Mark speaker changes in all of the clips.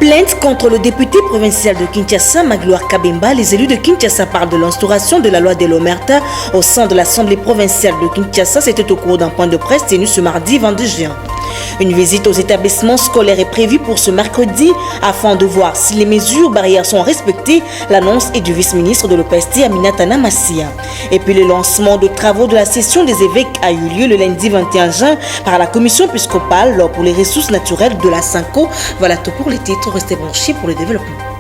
Speaker 1: Plainte contre le député provincial de Kinshasa, Magloire Kabemba. Les élus de Kinshasa parlent de l'instauration de la loi de l'Omerta au sein de l'Assemblée provinciale de Kinshasa. C'était au cours d'un point de presse tenu ce mardi 22 juin. Une visite aux établissements scolaires est prévue pour ce mercredi afin de voir si les mesures barrières sont respectées. L'annonce est du vice-ministre de l'OPST, Aminata Massia. Et puis le lancement de travaux de la session des évêques a eu lieu le lundi 21 juin par la commission épiscopale pour les ressources naturelles de la SANCO. Voilà tout pour les titres. Restez branchés pour le développement.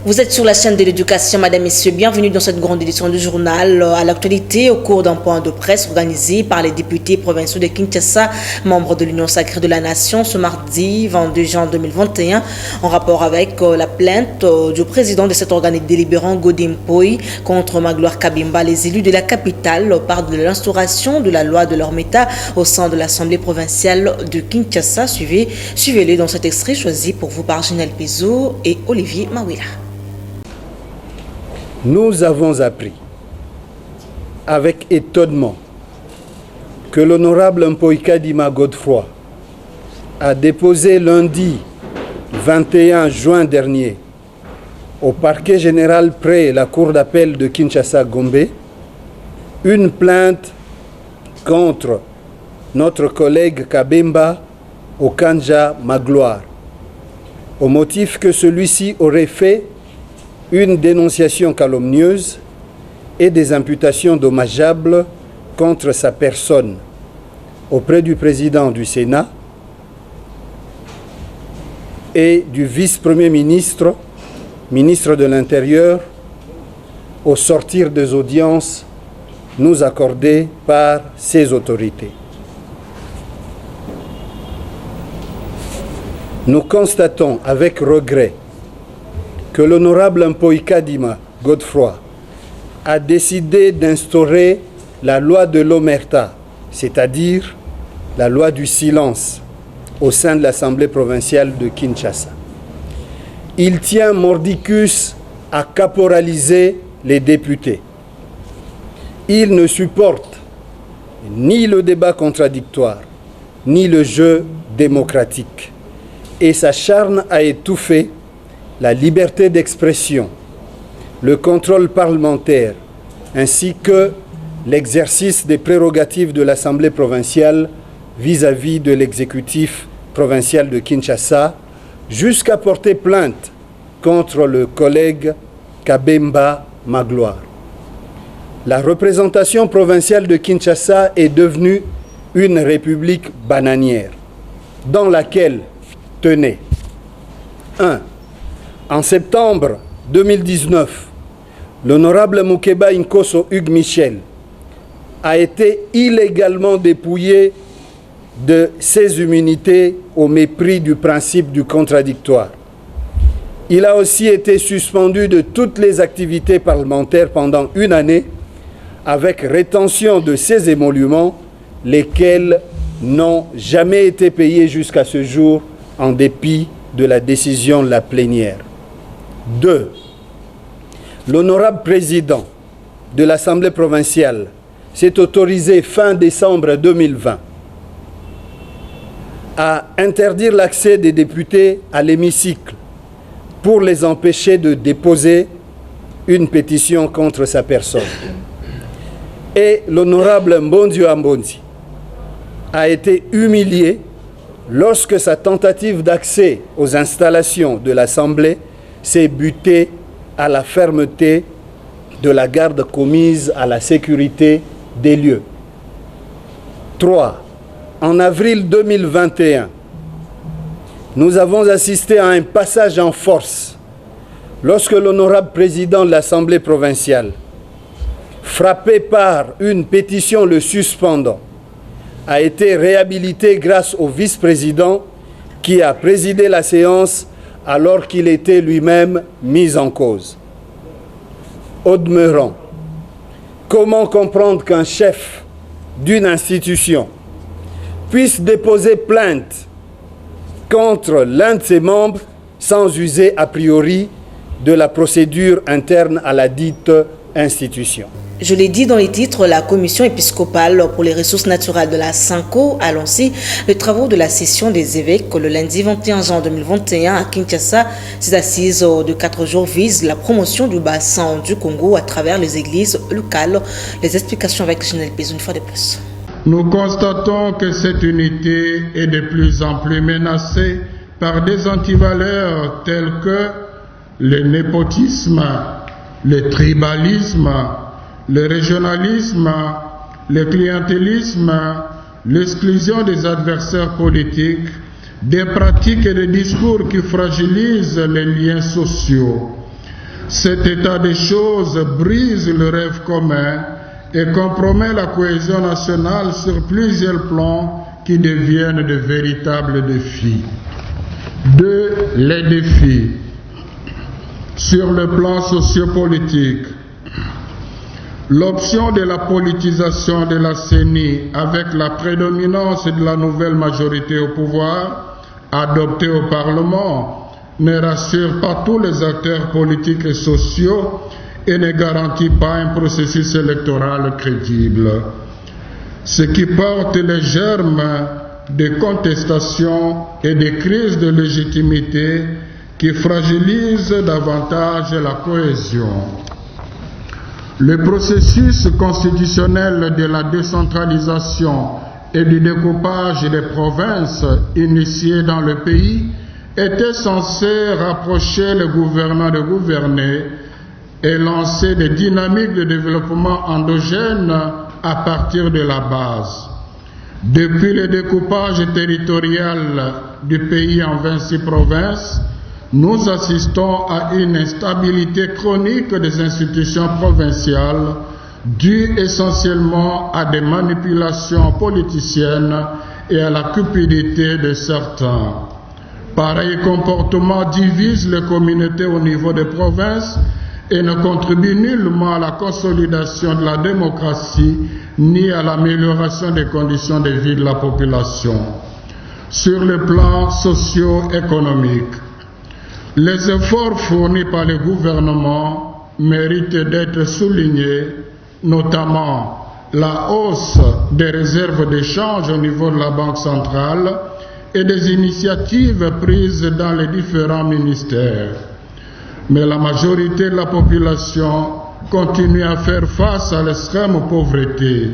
Speaker 1: Vous êtes sur la chaîne de l'éducation, mesdames, messieurs. Bienvenue dans cette grande édition du journal. À l'actualité, au cours d'un point de presse organisé par les députés provinciaux de Kinshasa, membres de l'Union sacrée de la Nation, ce mardi 22 juin 2021, en rapport avec la plainte du président de cet organe délibérant, Godin Poi, contre Magloire Kabemba. Les élus de la capitale parlent de l'instauration de la loi de l'Omerta au sein de l'Assemblée provinciale de Kinshasa. Suivez-les dans cet extrait choisi pour vous par Ginel Pizo et Olivier Mawila.
Speaker 2: Nous avons appris avec étonnement que l'honorable Mpoika Dima Godefroy a déposé lundi 21 juin dernier au parquet général près la cour d'appel de Kinshasa-Gombe une plainte contre notre collègue Kabemba Okanja Magloire au motif que celui-ci aurait fait une dénonciation calomnieuse et des imputations dommageables contre sa personne auprès du président du Sénat et du vice-premier ministre, ministre de l'Intérieur, au sortir des audiences nous accordées par ces autorités. Nous constatons avec regret que l'honorable Mpoika Dima Godefroy a décidé d'instaurer la loi de l'Omerta, c'est-à-dire la loi du silence, au sein de l'Assemblée provinciale de Kinshasa. Il tient mordicus à caporaliser les députés. Il ne supporte ni le débat contradictoire, ni le jeu démocratique, et s'acharne à étouffer la liberté d'expression, le contrôle parlementaire, ainsi que l'exercice des prérogatives de l'Assemblée provinciale vis-à-vis de l'exécutif provincial de Kinshasa, jusqu'à porter plainte contre le collègue Kabemba Magloire. La représentation provinciale de Kinshasa est devenue une république bananière, dans laquelle, tenez, 1. En septembre 2019, l'honorable Moukeba Inkosso Hugues Michel a été illégalement dépouillé de ses immunités au mépris du principe du contradictoire. Il a aussi été suspendu de toutes les activités parlementaires pendant une année avec rétention de ses émoluments, lesquels n'ont jamais été payés jusqu'à ce jour en dépit de la décision de la plénière. 2. L'honorable président de l'Assemblée provinciale s'est autorisé fin décembre 2020 à interdire l'accès des députés à l'hémicycle pour les empêcher de déposer une pétition contre sa personne. Et l'honorable Mbondio Ambonzi a été humilié lorsque sa tentative d'accès aux installations de l'Assemblée s'est butée à la fermeté de la garde commise à la sécurité des lieux. 3. En avril 2021, nous avons assisté à un passage en force lorsque l'honorable président de l'Assemblée provinciale, frappé par une pétition le suspendant, a été réhabilité grâce au vice-président qui a présidé la séance alors qu'il était lui-même mis en cause. Au demeurant, comment comprendre qu'un chef d'une institution puisse déposer plainte contre l'un de ses membres sans user a priori de la procédure interne à la dite institution?
Speaker 1: Je l'ai dit dans les titres, la commission épiscopale pour les ressources naturelles de la SANCO a lancé les travaux de la session des évêques le lundi 21 juin 2021 à Kinshasa. Ces assises de 4 jours visent la promotion du bassin du Congo à travers les églises locales. Les explications avec Ginelle Pézou une fois de plus.
Speaker 3: Nous constatons que cette unité est de plus en plus menacée par des antivaleurs telles que le népotisme, le tribalisme, le régionalisme, le clientélisme, l'exclusion des adversaires politiques, des pratiques et des discours qui fragilisent les liens sociaux. Cet état des choses brise le rêve commun et compromet la cohésion nationale sur plusieurs plans qui deviennent de véritables défis. 2. Les défis. Sur le plan sociopolitique, l'option de la politisation de la CENI avec la prédominance de la nouvelle majorité au pouvoir, adoptée au Parlement, ne rassure pas tous les acteurs politiques et sociaux et ne garantit pas un processus électoral crédible. Ce qui porte les germes de contestation et de crise de légitimité qui fragilisent davantage la cohésion. Le processus constitutionnel de la décentralisation et du découpage des provinces initié dans le pays était censé rapprocher le gouvernant de gouverner et lancer des dynamiques de développement endogènes à partir de la base. Depuis le découpage territorial du pays en 26 provinces, nous assistons à une instabilité chronique des institutions provinciales due essentiellement à des manipulations politiciennes et à la cupidité de certains. Pareil comportement divise les communautés au niveau des provinces et ne contribue nullement à la consolidation de la démocratie ni à l'amélioration des conditions de vie de la population. Sur le plan socio-économique, les efforts fournis par le gouvernement méritent d'être soulignés, notamment la hausse des réserves d'échange au niveau de la Banque centrale et des initiatives prises dans les différents ministères. Mais la majorité de la population continue à faire face à l'extrême pauvreté.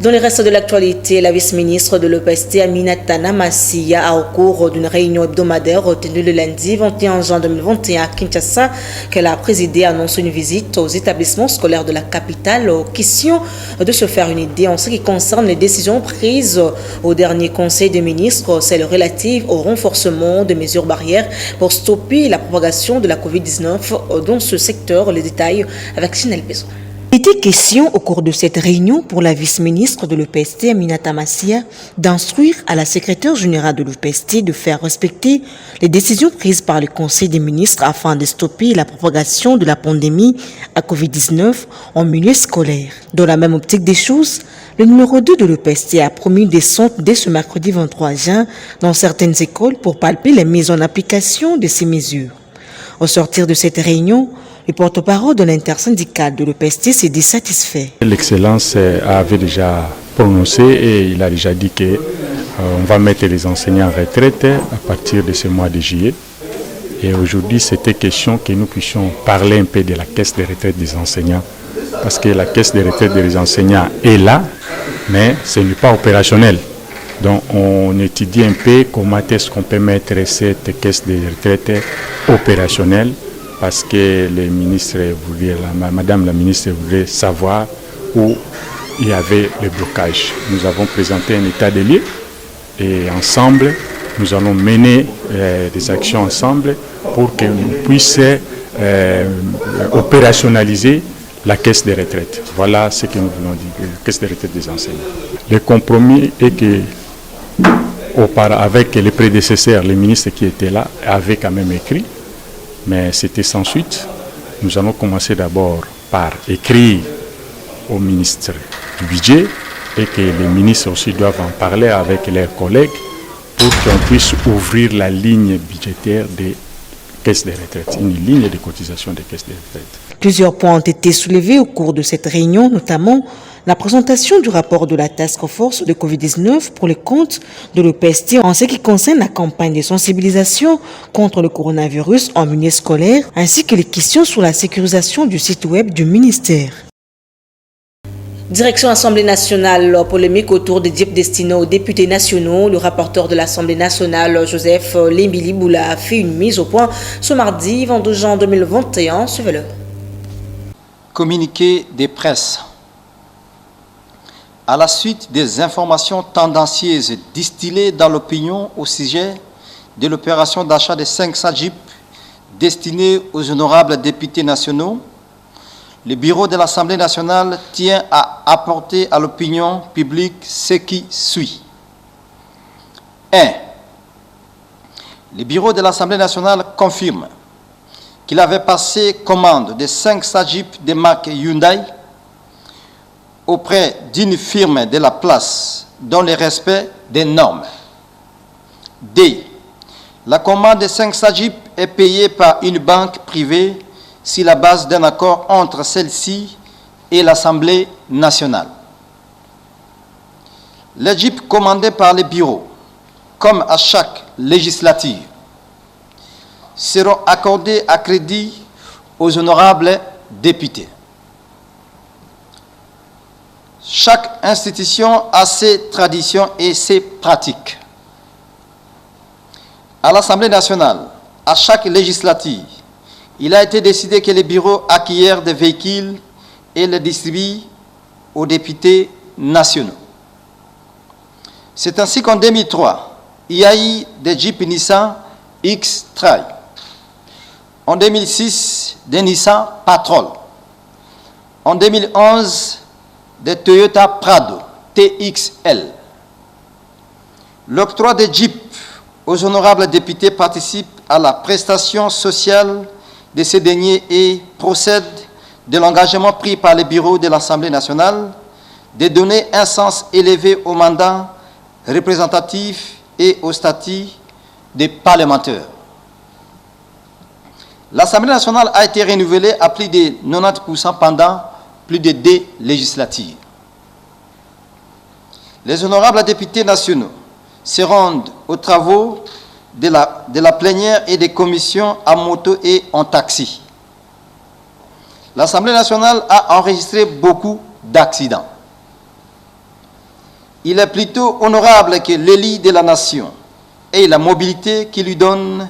Speaker 1: Dans le reste de l'actualité, la vice-ministre de l'EPST, Aminata Massia, a au cours d'une réunion hebdomadaire tenue le lundi 21 juin 2021 à Kinshasa, qu'elle a présidé, annoncé une visite aux établissements scolaires de la capitale, question de se faire une idée en ce qui concerne les décisions prises au dernier Conseil des ministres, celles relatives au renforcement des mesures barrières pour stopper la propagation de la COVID-19 dans ce secteur. Les détails avec Ginelle Pézou.
Speaker 4: Il était question au cours de cette réunion pour la vice-ministre de l'EPST, Aminata Massia, d'instruire à la secrétaire générale de l'EPST de faire respecter les décisions prises par le Conseil des ministres afin de stopper la propagation de la pandémie à COVID-19 en milieu scolaire. Dans la même optique des choses, le numéro 2 de l'EPST a promis des descente dès ce mercredi 23 juin dans certaines écoles pour palper les mises en application de ces mesures. Au sortir de cette réunion, le porte-parole de l'intersyndicale de l'EPST s'est dit satisfait.
Speaker 5: L'Excellence avait déjà prononcé et il a déjà dit qu'on va mettre les enseignants en retraite à partir de ce mois de juillet. Et aujourd'hui, c'était question que nous puissions parler un peu de la caisse de retraite des enseignants. Parce que la caisse de retraite des enseignants est là, mais ce n'est pas opérationnel. Donc on étudie un peu comment est-ce qu'on peut mettre cette caisse de retraite opérationnelle. Parce que Madame la ministre voulait savoir où il y avait le blocage. Nous avons présenté un état des lieux et ensemble, nous allons mener des actions ensemble pour que nous puissions opérationnaliser la caisse de retraite. Voilà ce que nous voulons dire, la caisse de retraite des enseignants. Le compromis est que, avec les prédécesseurs, les ministres qui étaient là, avaient quand même écrit. Mais c'était sans suite. Nous allons commencer d'abord par écrire au ministre du budget et que les ministres aussi doivent en parler avec leurs collègues pour qu'on puisse ouvrir la ligne budgétaire des caisses de retraite, une ligne de cotisation des caisses de retraite.
Speaker 4: Plusieurs points ont été soulevés au cours de cette réunion, notamment la présentation du rapport de la Task Force de Covid-19 pour les comptes de l'EPST en ce qui concerne la campagne de sensibilisation contre le coronavirus en milieu scolaire, ainsi que les questions sur la sécurisation du site web du ministère.
Speaker 1: Direction Assemblée nationale, polémique autour des DIP destinés aux députés nationaux. Le rapporteur de l'Assemblée nationale, Joseph Lembiliboula, a fait une mise au point ce mardi 22 juin 2021. Suivez-le.
Speaker 6: Communiqué des presses. À la suite des informations tendancieuses distillées dans l'opinion au sujet de l'opération d'achat de 500 Jeeps destinés aux honorables députés nationaux, le bureau de l'Assemblée nationale tient à apporter à l'opinion publique ce qui suit. 1. Le bureau de l'Assemblée nationale confirme qu'il avait passé commande de 500 Jeeps de marque Hyundai auprès d'une firme de la place dans le respect des normes. 2. La commande de 500 Jeeps est payée par une banque privée sur la base d'un accord entre celle-ci et l'Assemblée nationale. Les Jeeps commandés par le bureau, comme à chaque législature, seront accordés à crédit aux honorables députés. Chaque institution a ses traditions et ses pratiques. À l'Assemblée nationale, à chaque législature, il a été décidé que les bureaux acquièrent des véhicules et les distribuent aux députés nationaux. C'est ainsi qu'en 2003, il y a eu des Jeeps Nissan X-Trail. En 2006, des Nissan Patrol. En 2011, des Toyota Prado TXL. L'octroi des Jeeps aux honorables députés participe à la prestation sociale de ces derniers et procède de l'engagement pris par les bureaux de l'Assemblée nationale de donner un sens élevé au mandat représentatif et au statut des parlementaires. L'Assemblée nationale a été renouvelée à plus de 90% pendant plus de 2 législatures. Les honorables députés nationaux se rendent aux travaux de la plénière et des commissions en moto et en taxi. L'Assemblée nationale a enregistré beaucoup d'accidents. Il est plutôt honorable que l'élu de la nation ait la mobilité qui lui donne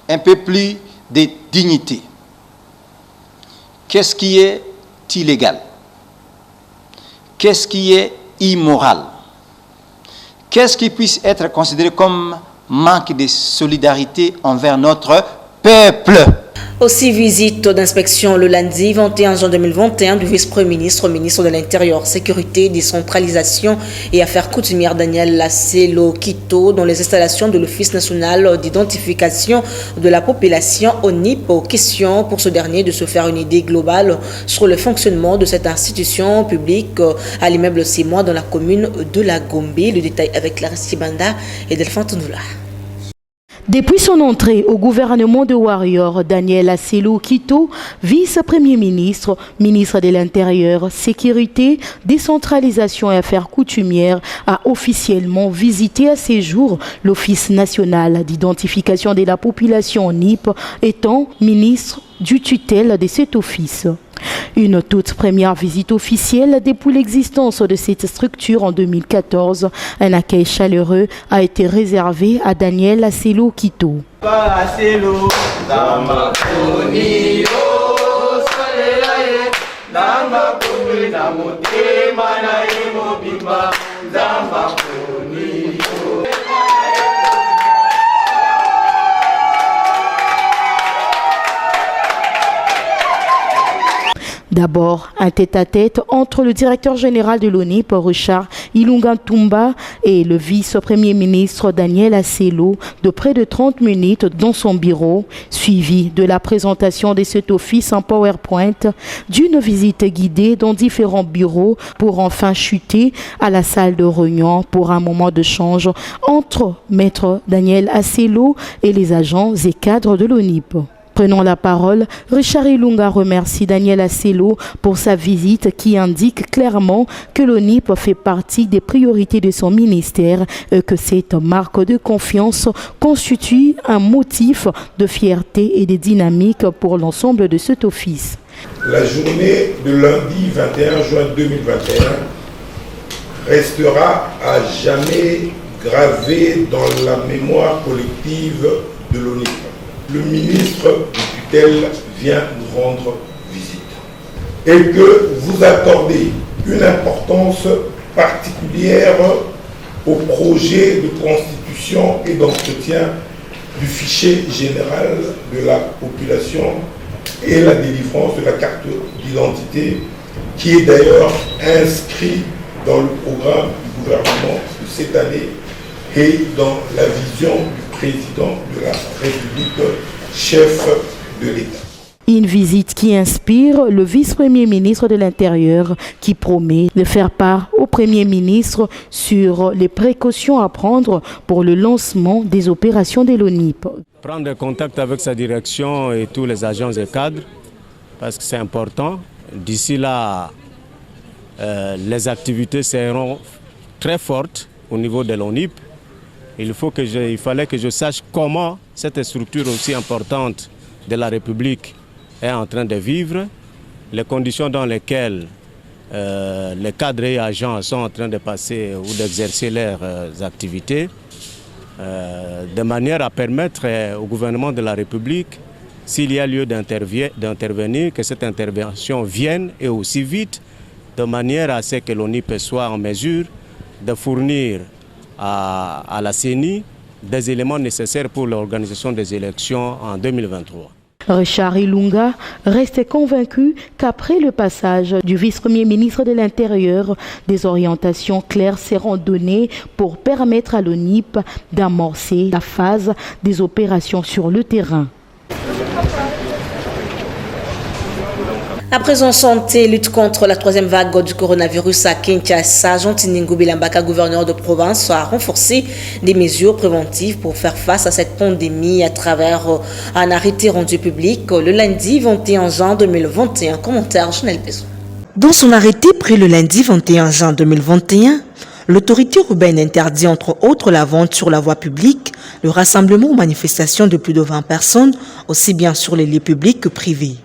Speaker 6: un peu plus de dignité. Qu'est-ce qui est illégal? Qu'est-ce qui est immoral? Qu'est-ce qui puisse être considéré comme manque de solidarité envers notre peuple?
Speaker 1: Aussi, visite d'inspection le lundi 21 juin 2021 du vice-premier ministre, ministre de l'Intérieur, Sécurité, Décentralisation et Affaires coutumières Daniel Lasselo Quito dans les installations de l'Office national d'identification de la population ONIP. Question pour ce dernier de se faire une idée globale sur le fonctionnement de cette institution publique à l'immeuble Simois dans la commune de la Gombe. Le détail avec Clarisse Banda et Delphine Tounoula.
Speaker 7: Depuis son entrée au gouvernement de Warrior, Daniel Lasselo Quito, vice-premier ministre, ministre de l'Intérieur, Sécurité, Décentralisation et Affaires coutumières, a officiellement visité à ses jours l'Office national d'identification de la population NIP, étant ministre du tutelle de cet office. Une toute première visite officielle depuis l'existence de cette structure en 2014. Un accueil chaleureux a été réservé à Daniel Lasselo Quito. D'abord, un tête-à-tête entre le directeur général de l'ONIP, Richard Ilunga-Tumba, et le vice-premier ministre Daniel Lasselo de près de 30 minutes dans son bureau, suivi de la présentation de cet office en PowerPoint, d'une visite guidée dans différents bureaux pour enfin chuter à la salle de réunion pour un moment de change entre maître Daniel Lasselo et les agents et cadres de l'ONIP. Prenant la parole, Richard Ilunga remercie Daniel Asselo pour sa visite qui indique clairement que l'ONIP fait partie des priorités de son ministère et que cette marque de confiance constitue un motif de fierté et de dynamique pour l'ensemble de cet office.
Speaker 8: La journée de lundi 21 juin 2021 restera à jamais gravée dans la mémoire collective de l'ONIP. Le ministre de tutelle vient nous rendre visite et que vous accordez une importance particulière au projet de constitution et d'entretien du fichier général de la population et la délivrance de la carte d'identité qui est d'ailleurs inscrit dans le programme du gouvernement de cette année et dans la vision du président de la République, chef de l'État.
Speaker 7: Une visite qui inspire le vice-premier ministre de l'Intérieur qui promet de faire part au Premier ministre sur les précautions à prendre pour le lancement des opérations de l'ONIP.
Speaker 9: Prendre contact avec sa direction et tous les agents et cadres parce que c'est important. D'ici là, les activités seront très fortes au niveau de l'ONIP. Il fallait que je sache comment cette structure aussi importante de la République est en train de vivre, les conditions dans lesquelles les cadres et agents sont en train de passer ou d'exercer leurs activités, de manière à permettre au gouvernement de la République, s'il y a lieu d'intervenir, que cette intervention vienne et aussi vite, de manière à ce que l'ONIP soit en mesure de fournir à la CENI des éléments nécessaires pour l'organisation des élections en 2023.
Speaker 7: Richard Ilunga reste convaincu qu'après le passage du vice-premier ministre de l'Intérieur, des orientations claires seront données pour permettre à l'ONIP d'amorcer la phase des opérations sur le terrain.
Speaker 1: À présent, santé, lutte contre la troisième vague du coronavirus à Kinshasa, Jean Tiningo Bilambaka, gouverneur de province, a renforcé des mesures préventives pour faire face à cette pandémie à travers un arrêté rendu public le lundi 21 juin 2021. Commentaire, Chanel Besson.
Speaker 4: Dans son arrêté pris le lundi 21 juin 2021, l'autorité urbaine interdit entre autres la vente sur la voie publique, le rassemblement ou manifestation de plus de 20 personnes, aussi bien sur les lieux publics que privés.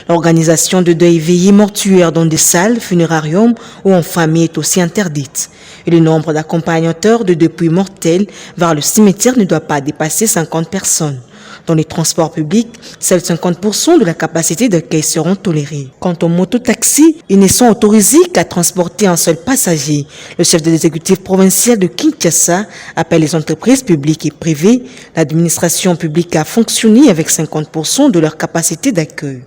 Speaker 4: L'organisation de deuil veillé mortuaire dans des salles, funérariums ou en famille est aussi interdite. Et le nombre d'accompagnateurs de dépouilles mortelles vers le cimetière ne doit pas dépasser 50 personnes. Dans les transports publics, seuls 50% de la capacité d'accueil seront tolérés. Quant aux mototaxis, ils ne sont autorisés qu'à transporter un seul passager. Le chef de l'exécutif provincial de Kinshasa appelle les entreprises publiques et privées, l'administration publique à fonctionner avec 50% de leur capacité d'accueil.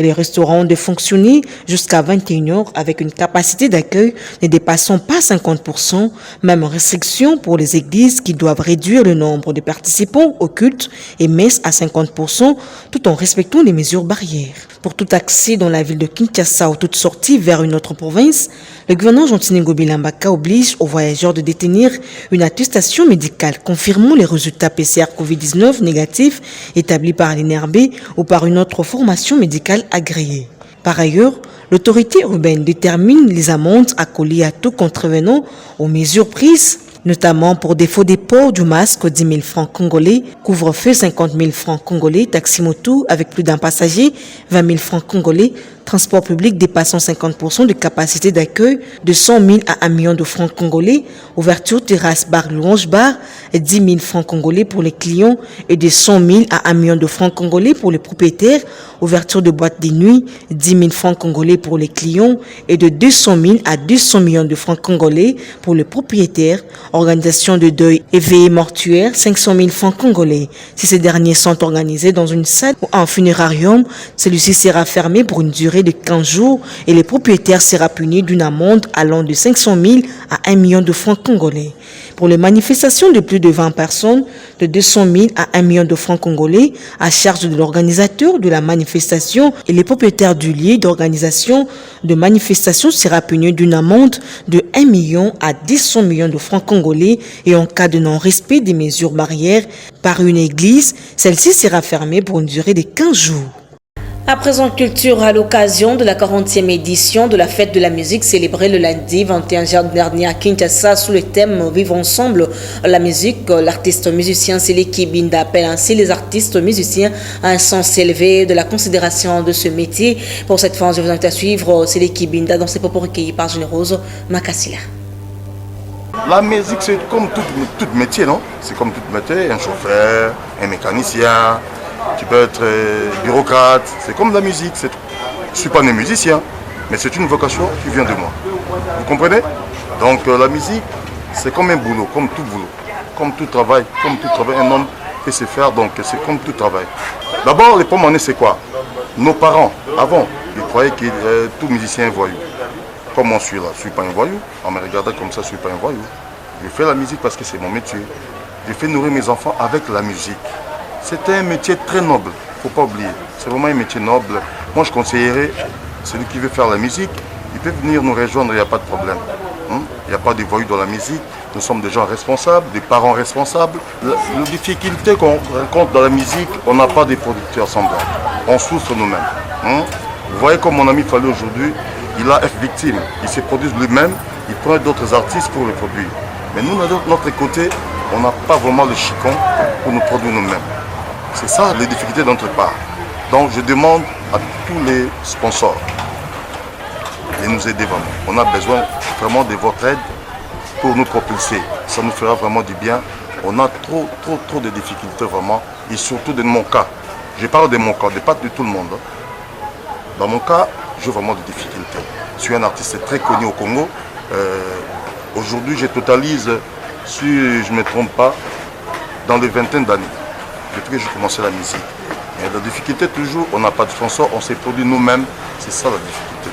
Speaker 4: Et les restaurants ont de fonctionner jusqu'à 21h avec une capacité d'accueil ne dépassant pas 50%, même restriction pour les églises qui doivent réduire le nombre de participants au culte et messes à 50% tout en respectant les mesures barrières. Pour tout accès dans la ville de Kinshasa ou toute sortie vers une autre province, le gouverneur Jean Tiningo Bilambaka oblige aux voyageurs de détenir une attestation médicale confirmant les résultats PCR Covid-19 négatifs établis par l'INRB ou par une autre formation médicale agréée. Par ailleurs, l'autorité urbaine détermine les amendes accolées à tout contrevenant aux mesures prises, notamment pour défaut des ports du masque 10 000 francs congolais, couvre-feu 50 000 francs congolais, taxi-moto avec plus d'un passager 20 000 francs congolais, transport public dépassant 50% de capacité d'accueil de 100 000 à 1 million de francs congolais, ouverture terrasse bar louange bar 10 000 francs congolais pour les clients et de 100 000 à 1 million de francs congolais pour les propriétaires, ouverture de boîtes de nuit 10 000 francs congolais pour les clients et de 200 000 à 200 millions de francs congolais pour les propriétaires, organisation de deuil et veillée mortuaire 500 000 francs congolais. Si ces derniers sont organisés dans une salle ou un funérarium, celui-ci sera fermé pour une durée de 15 jours et les propriétaires sera puni d'une amende allant de 500 000 à 1 million de francs congolais. pour les manifestations de plus de 20 personnes, de 200 000 à 1 million de francs congolais à charge de l'organisateur de la manifestation et les propriétaires du lieu d'organisation de manifestation sera puni d'une amende de 1 million à 200 millions de francs congolais et en cas de non-respect des mesures barrières par une église, celle-ci sera fermée pour une durée de 15 jours.
Speaker 1: À présent, culture à l'occasion de la 40e édition de la fête de la musique célébrée le lundi 21 juin dernier à Kinshasa sous le thème « Vivre ensemble la musique ». L'artiste musicien Seleki Binda appelle ainsi les artistes musiciens à un sens élevé de la considération de ce métier. Pour cette fin, je vous invite à suivre Seleki Binda dans ses propos recueillis par Générose Makassila.
Speaker 10: La musique, c'est comme tout métier, non? C'est comme tout métier, un chauffeur, un mécanicien. Tu peux être bureaucrate, c'est comme la musique. Je ne suis pas né musicien, mais c'est une vocation qui vient de moi. Vous comprenez? Donc la musique, c'est comme un boulot, comme tout boulot, comme tout travail, un homme peut se faire, donc c'est comme tout travail. D'abord, les premières années, c'est quoi? Nos parents, avant, ils croyaient que tout musicien est un voyou. Comme moi, je suis là, je ne suis pas un voyou. On me regardait comme ça, je ne suis pas un voyou. Je fais la musique parce que c'est mon métier. Je fais nourrir mes enfants avec la musique. C'est un métier très noble, il ne faut pas oublier. C'est vraiment un métier noble. Moi, je conseillerais, celui qui veut faire la musique, il peut venir nous rejoindre, il n'y a pas de problème. Il n'y a pas de voyous dans la musique. Nous sommes des gens responsables, des parents responsables. La difficulté qu'on rencontre dans la musique, on n'a pas de producteurs semblables. On souffre nous-mêmes. Vous voyez comme mon ami Fallou aujourd'hui, il a F victime. Il se produit lui-même, il prend d'autres artistes pour le produire. Mais nous, de notre côté, on n'a pas vraiment le chicon pour nous produire nous-mêmes. C'est ça les difficultés de notre part. Donc je demande à tous les sponsors de nous aider vraiment. On a besoin vraiment de votre aide pour nous propulser. Ça nous fera vraiment du bien. On a trop de difficultés vraiment. Et surtout de mon cas. Je parle de mon cas, pas de tout le monde. Dans mon cas, j'ai vraiment des difficultés. Je suis un artiste très connu au Congo. Aujourd'hui, je totalise, si je ne me trompe pas, dans les vingtaines d'années. Depuis que j'ai commencé la musique. Mais la difficulté toujours, on n'a pas de sponsor, on s'est produit nous-mêmes. C'est ça la difficulté de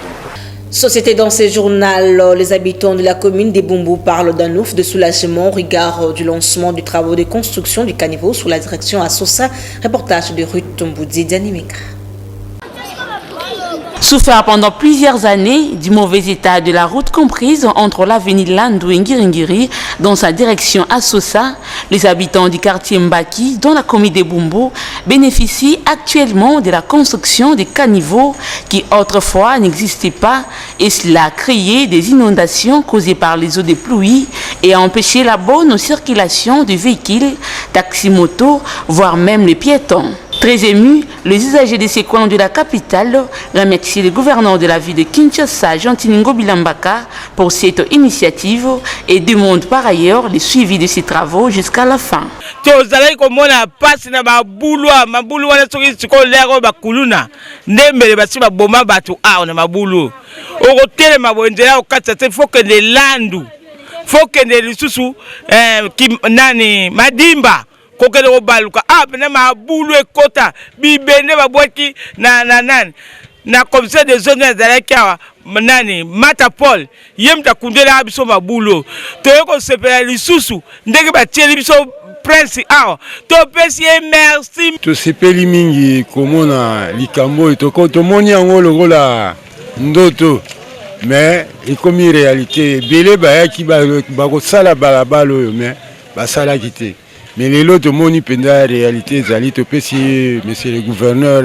Speaker 10: nous.
Speaker 1: Société dans ce journal, les habitants de la commune des Bumbu parlent d'un ouf de soulagement au regard du lancement du travaux de construction du caniveau sous la direction à Sosa. Reportage de Ruth Tomboudi d'Animeka.
Speaker 11: Souffert pendant plusieurs années du mauvais état de la route comprise entre l'avenue Landou et Ngiringiri dans sa direction à Sosa, les habitants du quartier Mbaki, dans la commune des Bumbu, bénéficient actuellement de la construction des caniveaux qui autrefois n'existaient pas et cela a créé des inondations causées par les eaux de pluie et a empêché la bonne circulation des véhicules, taxi-motos, voire même les piétons. Très émus, les usagers de ces coins de la capitale remercient le gouverneur de la ville de Kinshasa, Jean-Tiningo Bilambaka, pour cette initiative et demandent par ailleurs le suivi de ces travaux jusqu'à la fin.
Speaker 12: Kokele obaluka na mabulu ekota bibende babwaki na commissaire des zones zalaka nani Mata Paul yemta kundela biso mabulu toyeko sepela lisusu ndenge batieli biso prince awa to pesi merci
Speaker 13: to sepeli mingi komona likambo to moni yango lokola ndoto mais ekomi réalité belé bayaki bakosala balabala oyo mais basalaki te. Mais les lots de moni penda réalité zali to pesi monsieur le gouverneur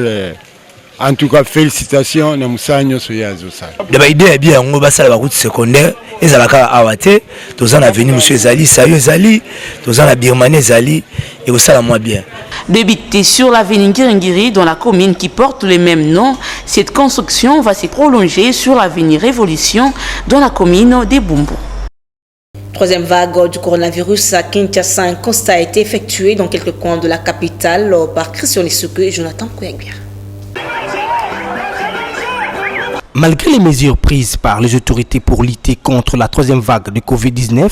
Speaker 13: en tout cas félicitations na musanyo soyazo ça.
Speaker 14: De ba idée bien ngo basala ba route secondaire ezalaka awate tozana avenue monsieur Zali sayo Zali tozana Birmanie Zali et osala moins bien.
Speaker 11: Débité sur l'avenue Ngiringiri dans la commune qui porte le même nom, cette construction va se prolonger sur l'avenue Révolution dans la commune des Bumbu.
Speaker 1: Troisième vague du coronavirus à Kinshasa, un constat a été effectué dans quelques coins de la capitale par Christian Lisuku et Jonathan Kouyagbia.
Speaker 15: Malgré les mesures prises par les autorités pour lutter contre la troisième vague de Covid-19,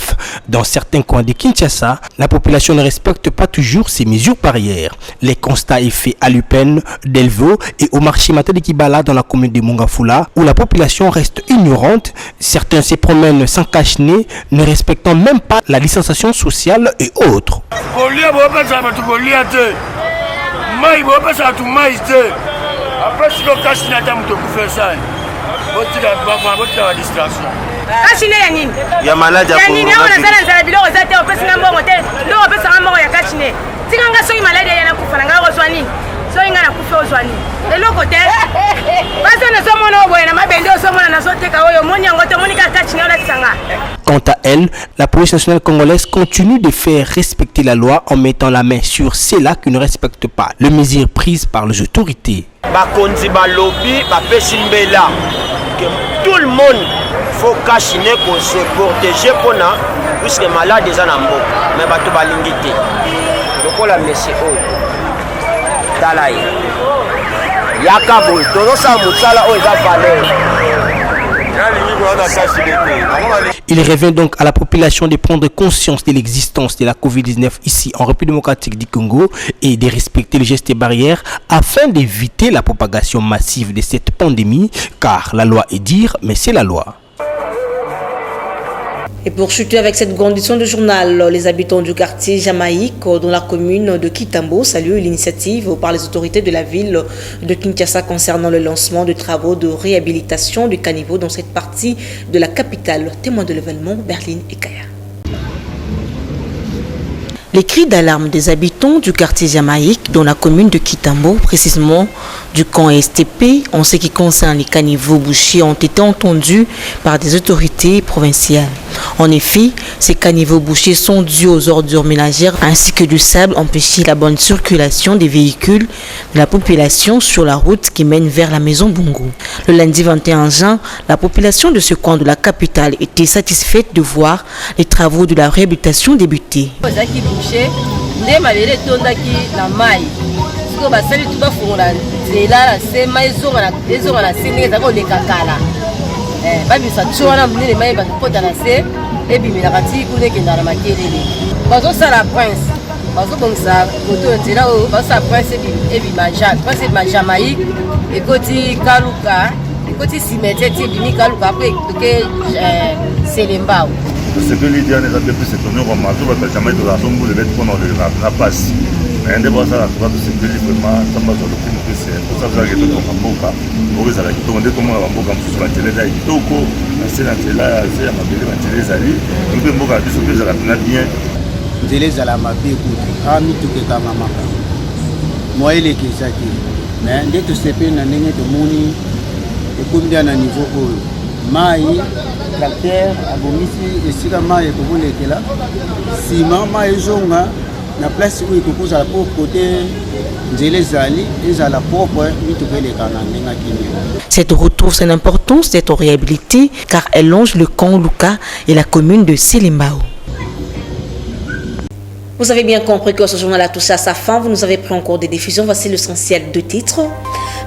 Speaker 15: dans certains coins de Kinshasa, la population ne respecte pas toujours ces mesures barrières. Les constats est fait à Lupen, Delvaux et au marché matin de Kibala dans la commune de Mongafula, où la population reste ignorante. Certains se promènent sans cache-nez, ne respectant même pas la distanciation sociale et autres.
Speaker 16: Kachine ya nini?
Speaker 17: Ya malade ya
Speaker 16: nini? Ona zana nzala biloko zate opesi na mbongo te. Ndo opesi na mbongo ya kachine. Tikanga soki malade ya na kufa nga ozwa nini? So inga na kufa ozwa nini? Eloko te. Basa na somo no boye na mabende somo na soteka oyo moni yango te moni ka kachine ola tsanga.
Speaker 15: Quant à elle, la police nationale congolaise continue de faire respecter la loi en mettant la main sur ceux-là qui ne respectent pas les mesures prises par les autorités.
Speaker 17: Bakonzi balobi bapesi mbela que tout le monde faut kachiner pour se protéger pour na puisque malade eza na mboka mais bato balingi te lokola monsieur oyo tala ye yaka boye tozosala mosala oyo eza valeur.
Speaker 15: Il revient donc à la population de prendre conscience de l'existence de la Covid-19 ici en République démocratique du Congo et de respecter les gestes barrières afin d'éviter la propagation massive de cette pandémie, car la loi est dire, mais c'est la loi.
Speaker 1: Et pour chuter avec cette grande édition de journal, les habitants du quartier Jamaïque dans la commune de Kitambo saluent l'initiative par les autorités de la ville de Kinshasa concernant le lancement de travaux de réhabilitation du caniveau dans cette partie de la capitale. Témoin de l'événement, Berlin et Kaya. Les cris d'alarme des habitants du quartier Jamaïque dans la commune de Kitambo, précisément du camp STP, en ce qui concerne les caniveaux bouchés, ont été entendus par des autorités provinciales. En effet, ces caniveaux bouchés sont dus aux ordures ménagères ainsi que du sable empêchant la bonne circulation des véhicules de la population sur la route qui mène vers la maison Bungu. Le lundi 21 juin, la population de ce coin de la capitale était satisfaite de voir les travaux de la réhabilitation débuter.
Speaker 10: Ce que l'idée est de plus étonné comme matou parce que jamais de la zone où le mettre pendant la passe. Mais un débat ça va se faire vraiment ça va dans le film que c'est pour ça que tout le monde pour les aller tout le monde comme sur la télé là il toko c'est la télé c'est la mabele la télé zali tout le monde a dit que ça va bien
Speaker 18: télé za la mabele ah mi tout que mama moi il est qui ça qui mais dès que c'est pas na ndenge de moni et comme bien à niveau mai tracteur abomisi esika mai ekobolekela sima mai ezonga na place oyo ekokozala po kote nzela ezali ezala propre mitopeleka na ndenge kini.
Speaker 1: Cette route trouve son importance d'être réhabilitée car elle longe le camp Luka et la commune de Selimbao. Vous avez bien compris que ce journal a touché à sa fin. Vous nous avez pris en cours des diffusions. Voici l'essentiel de titres.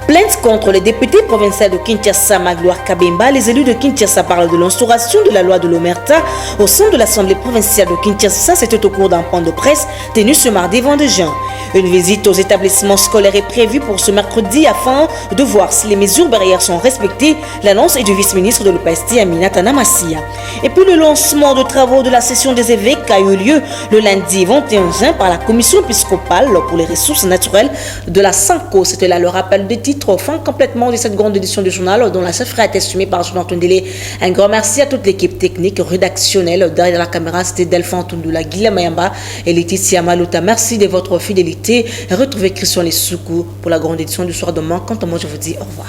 Speaker 1: Plainte contre le député provincial de Kinshasa, Magloire Kabemba. Les élus de Kinshasa parlent de l'instauration de la loi de l'Omerta au sein de l'Assemblée provinciale de Kinshasa. C'était au cours d'un point de presse tenu ce mardi 22 juin. Une visite aux établissements scolaires est prévue pour ce mercredi afin de voir si les mesures barrières sont respectées. L'annonce est du vice-ministre de l'EPST, Aminata Namassia. Et puis le lancement de travaux de la session des évêques a eu lieu le lundi 21 juin par la commission épiscopale pour les ressources naturelles de la Sanko. C'était là le rappel des titres. Fin complètement de cette grande édition du journal dont la chefferie a été assumée par Jonathan Délé. Un grand merci à toute l'équipe technique, rédactionnelle. Derrière la caméra, c'était Delphine Tundula, Guillaume Mayamba et Laetitia Maluta. Merci de votre fidélité. Retrouvez Christian Lessoukou pour la grande édition du soir demain. Quant à moi, je vous dis au revoir.